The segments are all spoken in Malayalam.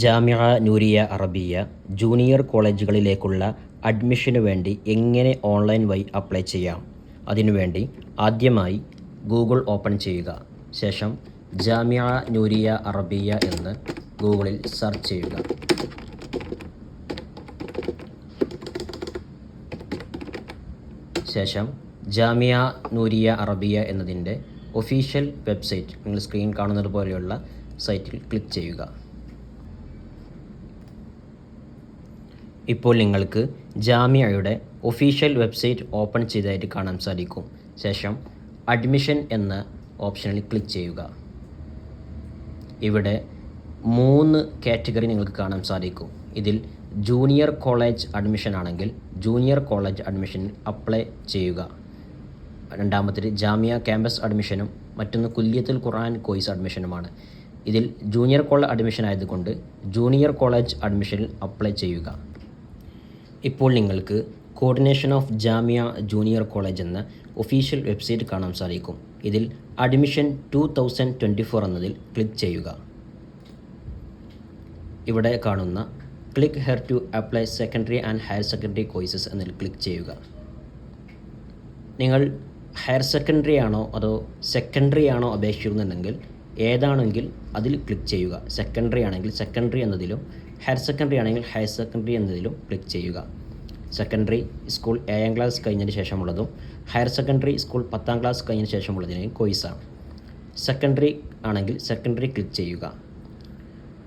ജാമിഅ നൂരിയ അറബിയ ജൂനിയർ കോളേജുകളിലേക്കുള്ള അഡ്മിഷനു വേണ്ടി എങ്ങനെ ഓൺലൈൻ വഴി അപ്ലൈ ചെയ്യാം? അതിനുവേണ്ടി ആദ്യമായി ഗൂഗിൾ ഓപ്പൺ ചെയ്യുക. ശേഷം ജാമിഅ നൂരിയ അറബിയ എന്ന് ഗൂഗിളിൽ സെർച്ച് ചെയ്യുക. ശേഷം ജാമിഅ നൂരിയ അറബിയ എന്നതിൻ്റെ ഒഫീഷ്യൽ വെബ്സൈറ്റ്, നിങ്ങൾ സ്ക്രീൻ കാണുന്നത് പോലെയുള്ള സൈറ്റിൽ ക്ലിക്ക് ചെയ്യുക. ഇപ്പോൾ നിങ്ങൾക്ക് ജാമിഅയുടെ ഒഫീഷ്യൽ വെബ്സൈറ്റ് ഓപ്പൺ ചെയ്തതായിട്ട് കാണാൻ സാധിക്കും. ശേഷം അഡ്മിഷൻ എന്ന ഓപ്ഷനിൽ ക്ലിക്ക് ചെയ്യുക. ഇവിടെ 3 കാറ്റഗറി നിങ്ങൾക്ക് കാണാൻ സാധിക്കും. ഇതിൽ ജൂനിയർ കോളേജ് അഡ്മിഷൻ ആണെങ്കിൽ ജൂനിയർ കോളേജ് അഡ്മിഷനിൽ അപ്ലൈ ചെയ്യുക. രണ്ടാമത്തേത് ജാമിഅ ക്യാമ്പസ് അഡ്മിഷനും മറ്റൊന്ന് കുല്ലിയത്തുൽ ഖുർആൻ കോഴ്സ് അഡ്മിഷനുമാണ്. ഇതിൽ ജൂനിയർ കോളേജ് അഡ്മിഷൻ ആയതുകൊണ്ട് ജൂനിയർ കോളേജ് അഡ്മിഷനിൽ അപ്ലൈ ചെയ്യുക. ഇപ്പോൾ നിങ്ങൾക്ക് coordination of Jamia junior college എന്ന ഒഫീഷ്യൽ വെബ്സൈറ്റ് കാണാൻ സാധിക്കും. ഇതിൽ അഡ്മിഷൻ 2024 എന്നതിൽ ക്ലിക്ക് ചെയ്യുക. ഇവിടെ കാണുന്ന click here to apply secondary and higher secondary courses എന്നതിൽ ക്ലിക്ക് ചെയ്യുക. നിങ്ങൾ ഹയർ സെക്കൻഡറി ആണോ അതോ സെക്കൻഡറി ആണോ അപേക്ഷിക്കുന്നുണ്ടെങ്കിൽ ഏതാണെങ്കിൽ അതിൽ ക്ലിക്ക് ചെയ്യുക. സെക്കൻഡറി ആണെങ്കിൽ സെക്കൻഡറി എന്നതിലും ഹയർ സെക്കൻഡറി ആണെങ്കിൽ ഹയർ സെക്കൻഡറി എന്നതിലും ക്ലിക്ക് ചെയ്യുക. സെക്കൻഡറി സ്കൂൾ 7ാം ക്ലാസ് കഴിഞ്ഞതിന് ശേഷമുള്ളതും ഹയർ സെക്കൻഡറി സ്കൂൾ 10ാം ക്ലാസ് കഴിഞ്ഞതിന് ശേഷമുള്ളതിനെയും കോഴ്സാണ്. സെക്കൻഡറി ആണെങ്കിൽ സെക്കൻഡറി ക്ലിക്ക് ചെയ്യുക.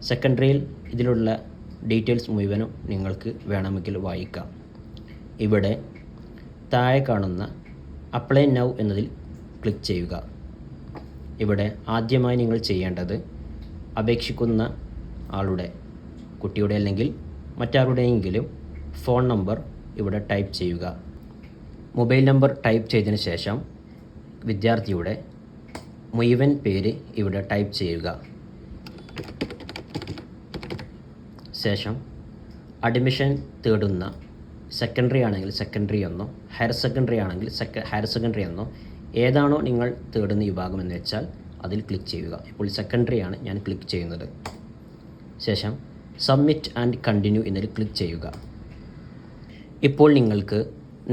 സെക്കൻഡറിയിൽ ഇതിലുള്ള ഡീറ്റെയിൽസ് മുഴുവനും നിങ്ങൾക്ക് വേണമെങ്കിൽ വായിക്കാം. ഇവിടെ താഴെ കാണുന്ന അപ്ലൈ നൗ എന്നതിൽ ക്ലിക്ക് ചെയ്യുക. ഇവിടെ ആദ്യമായി നിങ്ങൾ ചെയ്യേണ്ടത് അപേക്ഷിക്കുന്ന ആളുടെ, കുട്ടിയുടെ അല്ലെങ്കിൽ മറ്റാരുടെയെങ്കിലും ഫോൺ നമ്പർ ഇവിടെ ടൈപ്പ് ചെയ്യുക. മൊബൈൽ നമ്പർ ടൈപ്പ് ചെയ്തതിന് ശേഷം വിദ്യാർത്ഥിയുടെ മുഴുവൻ പേര് ഇവിടെ ടൈപ്പ് ചെയ്യുക. ശേഷം അഡ്മിഷൻ തേടുന്ന സെക്കൻഡറി ആണെങ്കിൽ സെക്കൻഡറി എന്നോ ഹയർ സെക്കൻഡറി ആണെങ്കിൽ ഹയർ സെക്കൻഡറി എന്നോ ഏതാണോ നിങ്ങൾ തേടുന്ന വിഭാഗം എന്ന് വെച്ചാൽ അതിൽ ക്ലിക്ക് ചെയ്യുക. ഇപ്പോൾ സെക്കൻഡറി ആണ് ഞാൻ ക്ലിക്ക് ചെയ്യുന്നത്. ശേഷം സബ്മിറ്റ് ആൻഡ് കണ്ടിന്യൂ എന്നതിൽ ക്ലിക്ക് ചെയ്യുക. ഇപ്പോൾ നിങ്ങൾക്ക്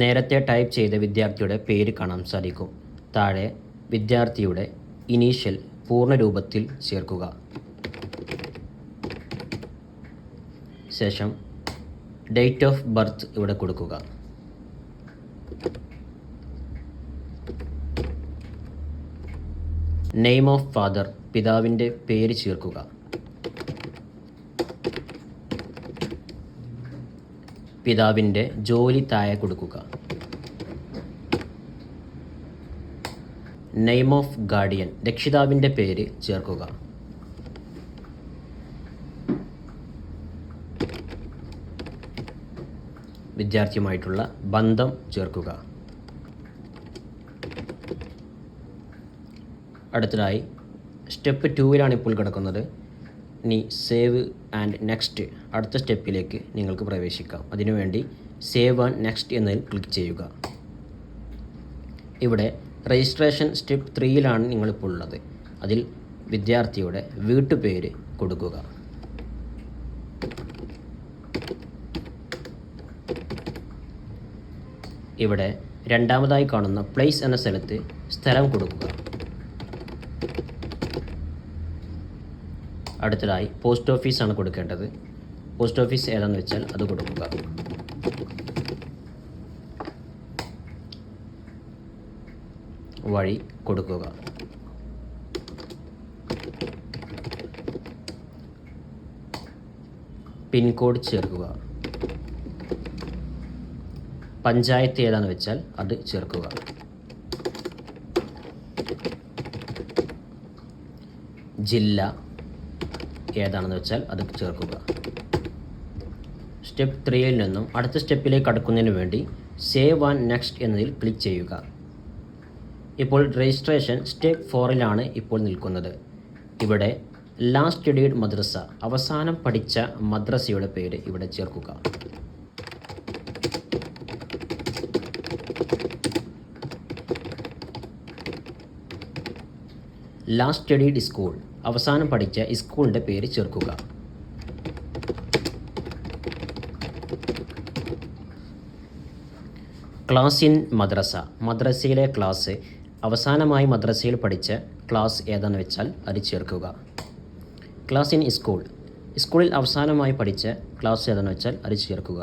നേരത്തെ ടൈപ്പ് ചെയ്ത വിദ്യാർത്ഥിയുടെ പേര് കാണാൻ സാധിക്കും. താഴെ വിദ്യാർത്ഥിയുടെ ഇനീഷ്യൽ പൂർണ്ണ രൂപത്തിൽ ചേർക്കുക. ശേഷം ഡേറ്റ് ഓഫ് ബർത്ത് ഇവിടെ കൊടുക്കുക. നെയിം ഓഫ് ഫാദർ, പിതാവിൻ്റെ പേര് ചേർക്കുക. പിതാവിൻ്റെ ജോലി താഴെ കൊടുക്കുക. നെയിം ഓഫ് ഗാർഡിയൻ, രക്ഷിതാവിൻ്റെ പേര് ചേർക്കുക. വിദ്യാർത്ഥിയുമായിട്ടുള്ള ബന്ധം ചേർക്കുക. അടുത്തതായി സ്റ്റെപ്പ് 2 ഇപ്പോൾ കിടക്കുന്നത്. ഇനി സേവ് ആൻഡ് നെക്സ്റ്റ്, അടുത്ത സ്റ്റെപ്പിലേക്ക് നിങ്ങൾക്ക് പ്രവേശിക്കാം. അതിനുവേണ്ടി സേവ് ആൻഡ് നെക്സ്റ്റ് എന്നതിൽ ക്ലിക്ക് ചെയ്യുക. ഇവിടെ രജിസ്ട്രേഷൻ സ്റ്റെപ്പ് 3 നിങ്ങളിപ്പോൾ ഉള്ളത്. അതിൽ വിദ്യാർത്ഥിയുടെ വീട്ടുപേര് കൊടുക്കുക. ഇവിടെ രണ്ടാമതായി കാണുന്ന പ്ലേസ് എന്ന സ്ഥലത്ത് സ്ഥലം കൊടുക്കുക. അടുത്തതായി പോസ്റ്റ് ഓഫീസാണ് കൊടുക്കേണ്ടത്. പോസ്റ്റ് ഓഫീസ് ഏതാണെന്ന് വെച്ചാൽ അത് കൊടുക്കുക. വഴി കൊടുക്കുക. പിൻകോഡ് ചേർക്കുക. പഞ്ചായത്ത് ഏതാണെന്ന് വെച്ചാൽ അത് ചേർക്കുക. ജില്ല ഏതാണെന്ന് വെച്ചാൽ അത് ചേർക്കുക. സ്റ്റെപ്പ് 3 നിന്നും അടുത്ത സ്റ്റെപ്പിലേക്ക് കടക്കുന്നതിന് വേണ്ടി സേവ് ആൻഡ് നെക്സ്റ്റ് എന്നതിൽ ക്ലിക്ക് ചെയ്യുക. ഇപ്പോൾ രജിസ്ട്രേഷൻ സ്റ്റെപ്പ് 4 ഇപ്പോൾ നിൽക്കുന്നത്. ഇവിടെ ലാസ്റ്റ് സ്റ്റഡീഡ് മദ്രസ, അവസാനം പഠിച്ച മദ്രസയുടെ പേര് ഇവിടെ ചേർക്കുക. ലാസ്റ്റ് സ്റ്റഡീഡ് സ്കൂൾ, അവസാനം പഠിച്ച സ്കൂളിൻ്റെ പേര് ചേർക്കുക. ക്ലാസ് ഇൻ മദ്രസ, മദ്രസയിലെ ക്ലാസ്. അവസാനമായി മദ്രസയിൽ പഠിച്ച ക്ലാസ് ഏതാണെന്ന് വെച്ചാൽ അത് ചേർക്കുക. ക്ലാസ് ഇൻ സ്കൂൾ, സ്കൂളിൽ അവസാനമായി പഠിച്ച ക്ലാസ് ഏതാണെന്ന് വെച്ചാൽ അത് ചേർക്കുക.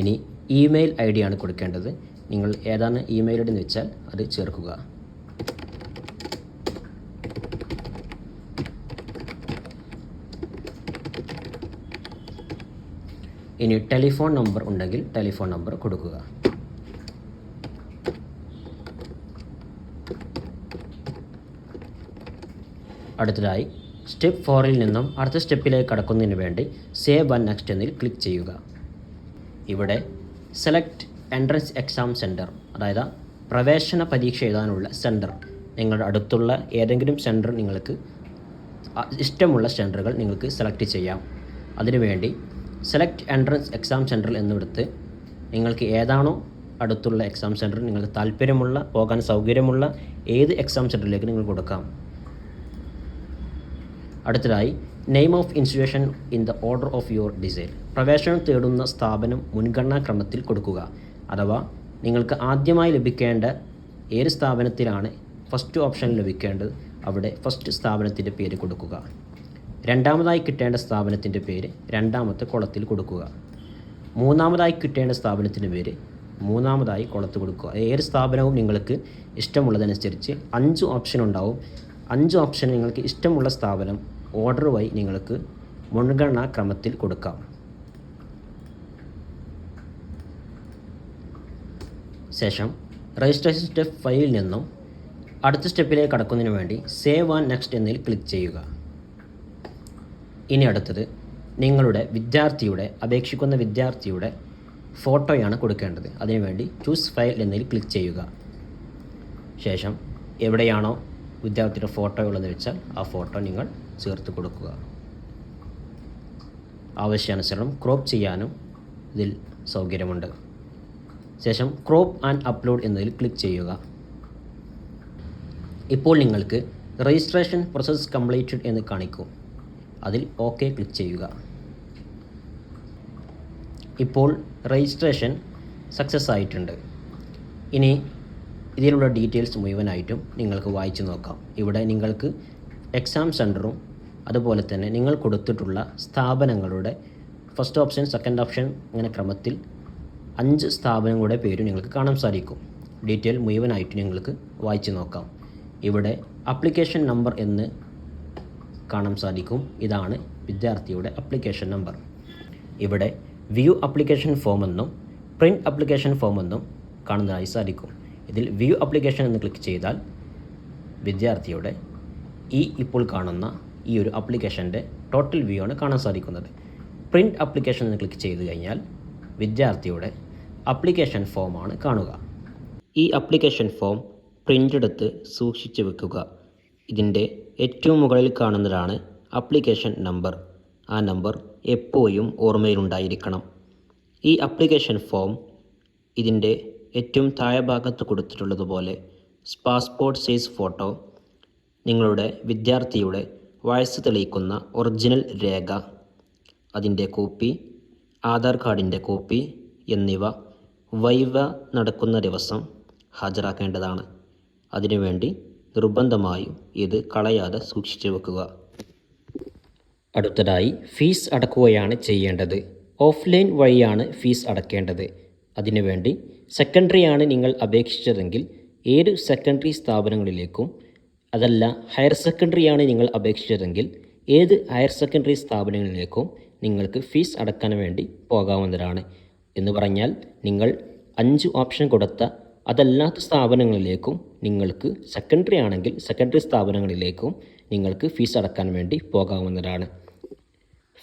ഇനി ഇമെയിൽ ഐ ഡി ആണ് കൊടുക്കേണ്ടത്. നിങ്ങൾ ഏതാണ് ഇമെയിൽ ഐ ഡി എന്ന് വെച്ചാൽ അത് ചേർക്കുക. ഇനി ടെലിഫോൺ നമ്പർ ഉണ്ടെങ്കിൽ ടെലിഫോൺ നമ്പർ കൊടുക്കുക. അടുത്തതായി സ്റ്റെപ്പ് 4-ൽ നിന്നും അടുത്ത സ്റ്റെപ്പിലേക്ക് കടക്കുന്നതിന് വേണ്ടി സേവ് ആൻഡ് നെക്സ്റ്റ് എന്നതിൽ ക്ലിക്ക് ചെയ്യുക. ഇവിടെ സെലക്ട് എൻട്രൻസ് എക്സാം സെൻറ്റർ, അതായത് പ്രവേശന പരീക്ഷ എഴുതാനുള്ള സെൻറ്റർ, നിങ്ങളുടെ അടുത്തുള്ള ഏതെങ്കിലും സെൻറ്റർ, നിങ്ങൾക്ക് ഇഷ്ടമുള്ള സെൻറ്ററുകൾ നിങ്ങൾക്ക് സെലക്ട് ചെയ്യാം. അതിനുവേണ്ടി സെലക്ട് എൻട്രൻസ് എക്സാം സെൻറ്റർ എന്നെടുത്ത് നിങ്ങൾക്ക് ഏതാണോ അടുത്തുള്ള എക്സാം സെൻറ്റർ, നിങ്ങൾക്ക് താല്പര്യമുള്ള, പോകാൻ സൗകര്യമുള്ള ഏത് എക്സാം സെൻറ്ററിലേക്ക് നിങ്ങൾ കൊടുക്കാം. അടുത്തതായി name of institution in the order of your desire, പ്രവേശനം തേടുന്ന സ്ഥാപനം മുൻഗണനാ ക്രമത്തിൽ കൊടുക്കുക. അഥവാ നിങ്ങൾക്ക് ആദ്യമായി ലഭിക്കേണ്ട ഏത് സ്ഥാപനത്തിലാണ് ഫസ്റ്റ് ഓപ്ഷൻ ലഭിക്കേണ്ടത് അവിടെ ഫസ്റ്റ് സ്ഥാപനത്തിൻ്റെ പേര് കൊടുക്കുക. രണ്ടാമതായി കിട്ടേണ്ട സ്ഥാപനത്തിൻ്റെ പേര് രണ്ടാമത്തെ കോളത്തിൽ കൊടുക്കുക. മൂന്നാമതായി കിട്ടേണ്ട സ്ഥാപനത്തിൻ്റെ പേര് മൂന്നാമതായി കോളത്ത് കൊടുക്കുക. ഏത് സ്ഥാപനവും നിങ്ങൾക്ക് ഇഷ്ടമുള്ളതനുസരിച്ച് 5 ഓപ്ഷൻ ഉണ്ടാവും. 5 ഓപ്ഷൻ നിങ്ങൾക്ക് ഇഷ്ടമുള്ള സ്ഥാപനം ഓർഡർ വഴി നിങ്ങൾക്ക് മുൻഗണനാ ക്രമത്തിൽ കൊടുക്കാം. ശേഷം രജിസ്ട്രേഷൻ സ്റ്റെപ്പ് 5-ൽ നിന്നും അടുത്ത സ്റ്റെപ്പിലേക്ക് കടക്കുന്നതിന് വേണ്ടി സേവ് ആൻഡ് നെക്സ്റ്റ് എന്നതിൽ ക്ലിക്ക് ചെയ്യുക. ഇനി അടുത്തത് നിങ്ങളുടെ അപേക്ഷിക്കുന്ന വിദ്യാർത്ഥിയുടെ ഫോട്ടോയാണ് കൊടുക്കേണ്ടത്. അതിനുവേണ്ടി ചൂസ് ഫയൽ എന്നതിൽ ക്ലിക്ക് ചെയ്യുക. ശേഷം എവിടെയാണോ വിദ്യാർത്ഥിയുടെ ഫോട്ടോ ഉള്ളതെന്ന് വെച്ചാൽ ആ ഫോട്ടോ നിങ്ങൾ ചേർത്ത് കൊടുക്കുക. ആവശ്യാനുസരണം ക്രോപ്പ് ചെയ്യാനും ഇതിൽ സൗകര്യമുണ്ട്. ശേഷം ക്രോപ്പ് ആൻഡ് അപ്ലോഡ് എന്നതിൽ ക്ലിക്ക് ചെയ്യുക. ഇപ്പോൾ നിങ്ങൾക്ക് രജിസ്ട്രേഷൻ പ്രോസസ് കംപ്ലീറ്റഡ് എന്ന് കാണിക്കും. അതിൽ ഓക്കെ ക്ലിക്ക് ചെയ്യുക. ഇപ്പോൾ രജിസ്ട്രേഷൻ സക്സസ് ആയിട്ടുണ്ട്. ഇനി ഇതിലുള്ള ഡീറ്റെയിൽസ് മുഴുവനായിട്ടും നിങ്ങൾക്ക് വായിച്ചു നോക്കാം. ഇവിടെ നിങ്ങൾക്ക് എക്സാം സെൻറ്ററും അതുപോലെ തന്നെ നിങ്ങൾ കൊടുത്തിട്ടുള്ള സ്ഥാപനങ്ങളുടെ ഫസ്റ്റ് ഓപ്ഷൻ, സെക്കൻഡ് ഓപ്ഷൻ, അങ്ങനെ ക്രമത്തിൽ 5 സ്ഥാപനങ്ങളുടെ പേരും നിങ്ങൾക്ക് കാണാൻ സാധിക്കും. ഡീറ്റെയിൽ മുഴുവനായിട്ട് നിങ്ങൾക്ക് വായിച്ചു നോക്കാം. ഇവിടെ ആപ്ലിക്കേഷൻ നമ്പർ എന്ന് കാണാൻ സാധിക്കും. ഇതാണ് വിദ്യാർത്ഥിയുടെ ആപ്ലിക്കേഷൻ നമ്പർ. ഇവിടെ വ്യൂ ആപ്ലിക്കേഷൻ ഫോം എന്നും പ്രിൻറ്റ് ആപ്ലിക്കേഷൻ ഫോം എന്നും കാണുന്നതായി സാധിക്കും. ഇതിൽ വ്യൂ ആപ്ലിക്കേഷൻ എന്ന് ക്ലിക്ക് ചെയ്താൽ വിദ്യാർത്ഥിയുടെ ഇപ്പോൾ കാണുന്ന ഈ ഒരു ആപ്ലിക്കേഷൻ്റെ ടോട്ടൽ വ്യൂ ആണ് കാണാൻ സാധിക്കുന്നത്. പ്രിൻറ്റ് ആപ്ലിക്കേഷൻ എന്ന് ക്ലിക്ക് ചെയ്ത് കഴിഞ്ഞാൽ വിദ്യാർത്ഥിയുടെ ആപ്ലിക്കേഷൻ ഫോമാണ് കാണുക. ഈ ആപ്ലിക്കേഷൻ ഫോം പ്രിൻ്റ് എടുത്ത് സൂക്ഷിച്ച് വെക്കുക. ഇതിൻ്റെ ഏറ്റവും മുകളിൽ കാണുന്നതാണ് ആപ്ലിക്കേഷൻ നമ്പർ. ആ നമ്പർ എപ്പോഴും ഓർമ്മയിലുണ്ടായിരിക്കണം. ഈ ആപ്ലിക്കേഷൻ ഫോം ഇതിൻ്റെ ഏറ്റവും താഴെ ഭാഗത്ത് കൊടുത്തിട്ടുള്ളതുപോലെ പാസ്പോർട്ട് സൈസ് ഫോട്ടോ, നിങ്ങളുടെ വിദ്യാർത്ഥിയുടെ വയസ്സ് തെളിയിക്കുന്ന ഒറിജിനൽ രേഖ, അതിൻ്റെ കോപ്പി, ആധാർ കാർഡിൻ്റെ കോപ്പി എന്നിവ വൈവ നടക്കുന്ന ദിവസം ഹാജരാക്കേണ്ടതാണ്. അതിനുവേണ്ടി നിർബന്ധമായും ഇത് കളയാതെ സൂക്ഷിച്ചു വെക്കുക. അടുത്തതായി ഫീസ് അടക്കുകയാണ് ചെയ്യേണ്ടത്. ഓഫ്ലൈൻ വഴിയാണ് ഫീസ് അടക്കേണ്ടത്. അതിനുവേണ്ടി സെക്കൻഡറിയാണ് നിങ്ങൾ അപേക്ഷിച്ചതെങ്കിൽ ഏത് സെക്കൻഡറി സ്ഥാപനങ്ങളിലേക്കും, അതല്ല ഹയർ സെക്കൻഡറിയാണ് നിങ്ങൾ അപേക്ഷിച്ചതെങ്കിൽ ഏത് ഹയർ സെക്കൻഡറി സ്ഥാപനങ്ങളിലേക്കും നിങ്ങൾക്ക് ഫീസ് അടക്കാൻ വേണ്ടി പോകാവുന്നതാണ്. എന്ന് പറഞ്ഞാൽ നിങ്ങൾ 5 ഓപ്ഷൻ കൊടുത്ത അതല്ലാത്ത സ്ഥാപനങ്ങളിലേക്കും നിങ്ങൾക്ക് സെക്കൻഡറി ആണെങ്കിൽ സെക്കൻഡറി സ്ഥാപനങ്ങളിലേക്കും നിങ്ങൾക്ക് ഫീസ് അടക്കാൻ വേണ്ടി പോകാവുന്നതാണ്.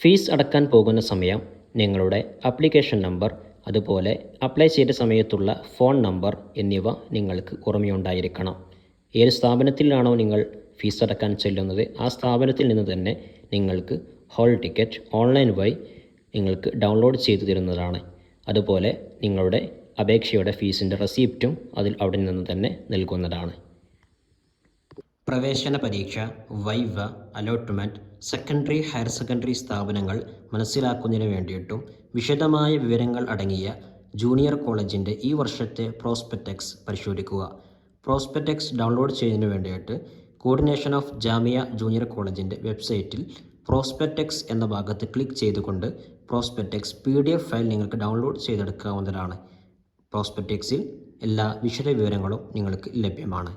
ഫീസ് അടക്കാൻ പോകുന്ന സമയം നിങ്ങളുടെ ആപ്ലിക്കേഷൻ നമ്പർ, അതുപോലെ അപ്ലൈ ചെയ്ത സമയത്തുള്ള ഫോൺ നമ്പർ എന്നിവ നിങ്ങൾക്ക് ഓർമ്മയുണ്ടായിരിക്കണം. ഏത് സ്ഥാപനത്തിലാണോ നിങ്ങൾ ഫീസ് അടക്കാൻ ചെല്ലുന്നത് ആ സ്ഥാപനത്തിൽ നിന്ന് തന്നെ നിങ്ങൾക്ക് ഹോൾ ടിക്കറ്റ് ഓൺലൈൻ വഴി നിങ്ങൾക്ക് ഡൗൺലോഡ് ചെയ്തു തരുന്നതാണ്. അതുപോലെ നിങ്ങളുടെ അപേക്ഷയുടെ ഫീസിൻ്റെ റെസിപ്റ്റും അവിടെ നിന്ന് തന്നെ നൽകുന്നതാണ്. പ്രവേശന പരീക്ഷ, viva, allotment, secondary, higher secondary സ്ഥാപനങ്ങൾ മനസ്സിലാക്കുന്നതിന് വേണ്ടിയിട്ടും വിശദമായ വിവരങ്ങൾ അടങ്ങിയ ജൂനിയർ കോളേജിൻ്റെ ഈ വർഷത്തെ പ്രോസ്പെക്ടസ് പരിശോധിക്കുക. പ്രോസ്പെക്ടസ് ഡൗൺലോഡ് ചെയ്യുന്നതിന് വേണ്ടിയിട്ട് കോർഡിനേഷൻ ഓഫ് ജാമിയ ജൂനിയർ കോളേജിൻ്റെ വെബ്സൈറ്റിൽ പ്രോസ്പെക്ടസ് എന്ന ഭാഗത്ത് ക്ലിക്ക് ചെയ്തുകൊണ്ട് പ്രോസ്പെക്ടസ് PDF ഫയൽ നിങ്ങൾക്ക് ഡൗൺലോഡ് ചെയ്തെടുക്കാവുന്നതാണ്. പ്രോസ്പെക്ടസിൽ എല്ലാ വിശദ വിവരങ്ങളും നിങ്ങൾക്ക് ലഭ്യമാണ്.